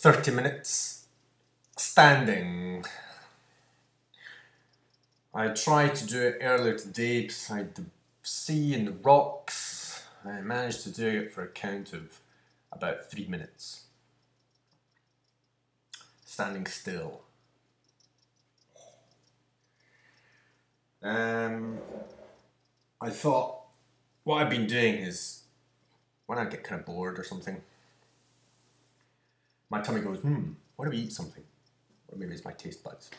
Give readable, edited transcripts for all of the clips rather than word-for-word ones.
30 minutes standing. I tried to do it earlier today beside the sea and the rocks. I managed to do it for a count of about 3 minutes. Standing still. I thought what I've been doing is when I get kind of bored or something, my tummy goes, why don't we eat something? Or maybe it's my taste buds.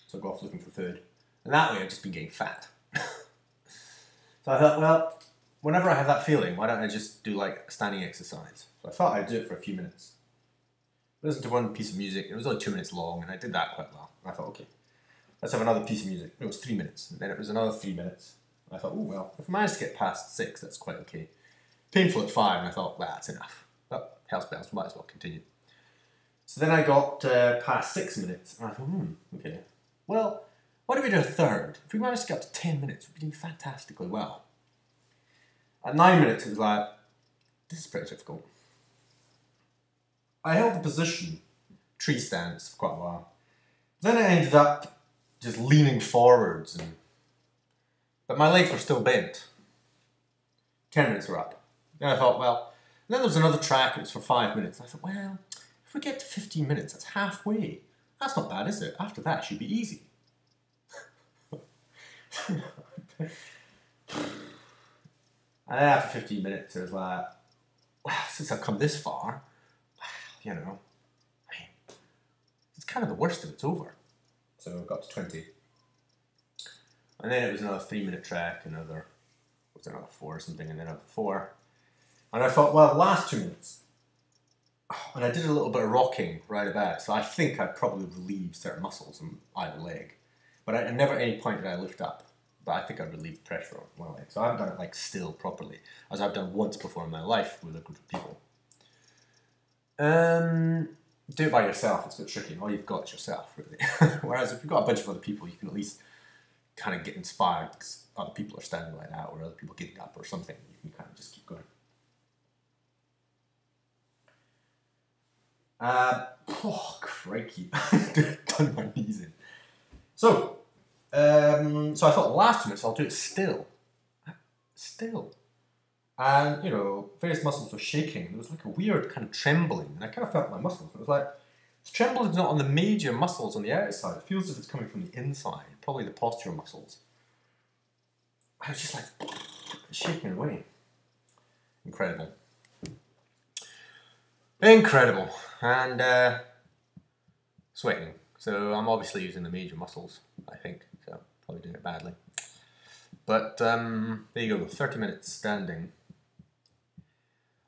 So I go off looking for food. And that way I've just been getting fat. So I thought, well, whenever I have that feeling, why don't I just do like standing exercise? So I thought I'd do it for a few minutes. Listen to one piece of music. It was only 2 minutes long, and I did that quite well. And I thought, okay, let's have another piece of music. It was 3 minutes, and then it was another 3 minutes. And I thought, oh well, if I manage to get past 6, that's quite okay. Painful at 5, and I thought, well, that's enough. Well, hell's bells, might as well continue. So then I got past 6 minutes, and I thought, okay. Well, why don't we do a third? If we manage to get up to 10 minutes, we'd be doing fantastically well. At 9 minutes, it was like, this is pretty difficult. I held the position, tree stance, for quite a while. Then I ended up just leaning forwards, but my legs were still bent. 10 minutes were up. Then I thought, well, and then there was another track, it was for 5 minutes. I thought, well, if we get to 15 minutes, that's halfway. That's not bad, is it? After that, it should be easy. And then after 15 minutes, it was like, well, since I've come this far, you know, it's kind of the worst of it's over. So I got to 20. And then it was another 3 minute track, another 4 or something, and then another 4. And I thought, well, the last 2 minutes, and I did a little bit of rocking right about, so I think I probably relieved certain muscles in either leg. But I never at any point did I lift up. But I think I relieved pressure on one leg. So I haven't done it like still properly, as I've done once before in my life with a group of people. Do it by yourself, it's a bit tricky. All you've got is yourself, really. Whereas if you've got a bunch of other people, you can at least kind of get inspired because other people are standing like that, or other people getting up or something. You can kind of just keep going. Oh, crikey. Done my knees in. So I thought the last 2 minutes I'll do it still. Still. And, you know, various muscles were shaking. There was like a weird kind of trembling. And I kind of felt my muscles. It was like, the trembling is not on the major muscles on the outside. It feels as if it's coming from the inside. Probably the postural muscles. I was just like, shaking away. Incredible. Incredible. And sweating. So I'm obviously using the major muscles, I think. So probably doing it badly. But there you go, 30 minutes standing.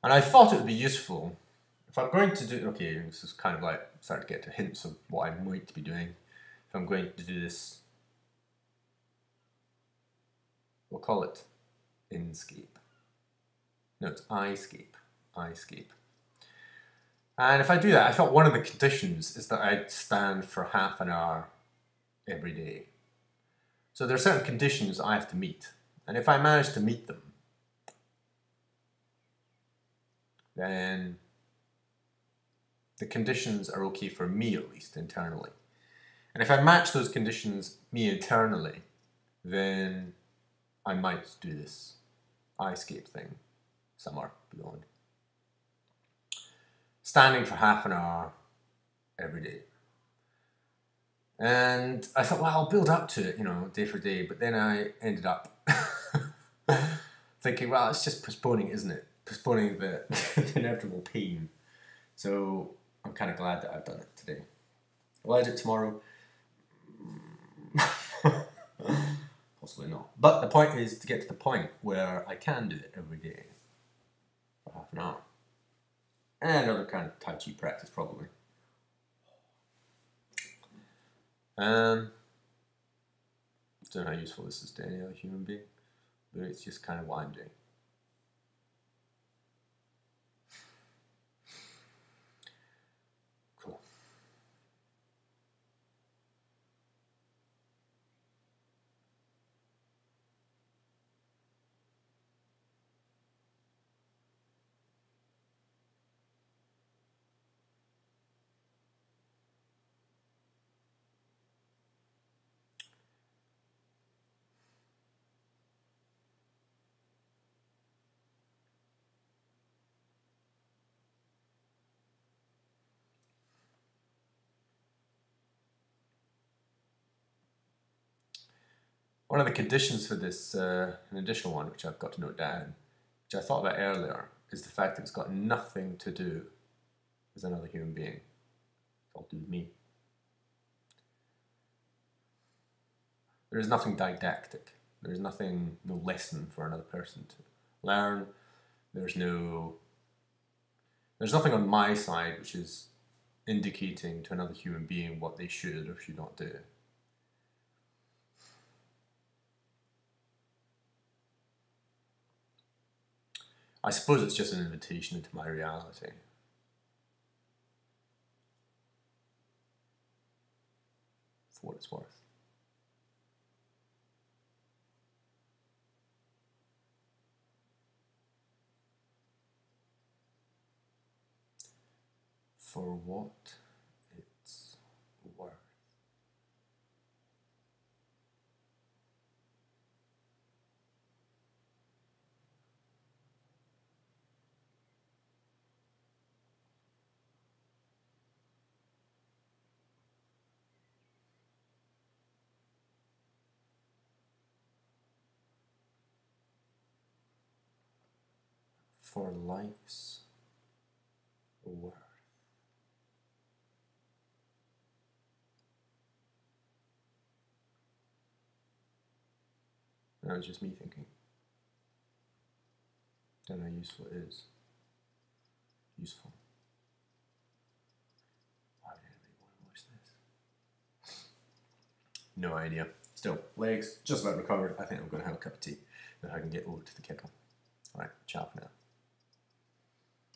And I thought it would be useful if I'm going to do, okay, this is kind of like starting to get to hints of what I might be doing. If I'm going to do this, we'll call it iscape. No, it's iscape. Iscape. And if I do that, I thought one of the conditions is that I'd stand for half an hour every day. So there are certain conditions I have to meet. And if I manage to meet them, then the conditions are okay for me, at least internally. And if I match those conditions me internally, then I might do this iscape thing somewhere beyond. Standing for half an hour every day. And I thought, well, I'll build up to it, you know, day for day. But then I ended up thinking, well, it's just postponing, isn't it? Postponing the inevitable pain. So I'm kind of glad that I've done it today. Will I do it tomorrow? Possibly not. But the point is to get to the point where I can do it every day for half an hour. And other kind of tai chi practice, probably. Don't know how useful this is to any other human being, but it's just kind of what I'm doing. Cool. One of the conditions for this, an additional one, which I've got to note down, which I thought about earlier, is the fact that it's got nothing to do with another human being. It's all to do with me. There is nothing didactic. There is nothing, no lesson for another person to learn. There's nothing on my side which is indicating to another human being what they should or should not do. I suppose it's just an invitation into my reality. For what it's worth. For what it's worth. For life's worth. That was just me thinking. Don't know how useful it is. Useful. Why would anybody want to watch this? No idea. Still, legs, just about recovered. I think I'm going to have a cup of tea, then I can get over to the kettle.